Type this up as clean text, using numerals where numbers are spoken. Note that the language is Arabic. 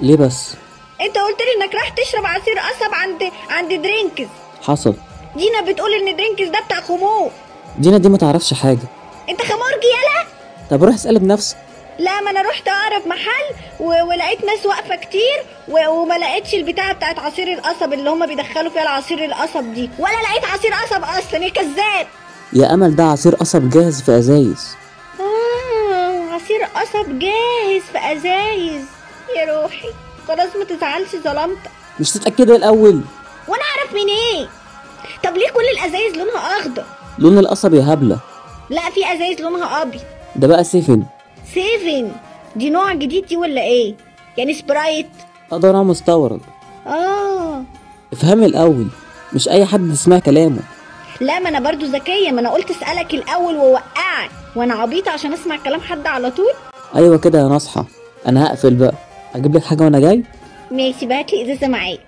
ليه بس؟ انت قلت لي انك راح تشرب عصير قصب عند درينكس. حصل. دينا بتقول ان درينكس ده بتاع خمور. دينا دي ما تعرفش حاجة. انت خمورجي يالا. طب روح اسألي بنفسك. لا، ما انا رحت اقرب محل ولقيت ناس واقفه كتير وما لقيتش البتاعه بتاعت عصير القصب اللي هما بيدخلوا فيها العصير القصب دي، ولا لقيت عصير قصب اصلا يا كذاب. يا امل ده عصير قصب جاهز في ازايز. عصير قصب جاهز في ازايز. يا روحي خلاص ما تزعلش، ظلمتك. مش تتأكدي الاول؟ وانا اعرف منين ايه؟ طب ليه كل الازايز لونها اخضر؟ لون القصب يا هبلة. لا، في ازايز لونها ابيض. ده بقى سيفن. سيفن دي نوع جديد دي ولا ايه؟ يعني سبرايت؟ ده نوع مستورد. افهمي الاول، مش اي حد تسمع كلامه. لا، ما انا برضو ذكيه، ما انا قلت اسالك الاول ووقعك، وانا عبيطه عشان اسمع كلام حد على طول. ايوه كده يا نصحى، انا هقفل بقى. اجيب لك حاجه وانا جاي. ماشي، بهاتلي ازازه معاك.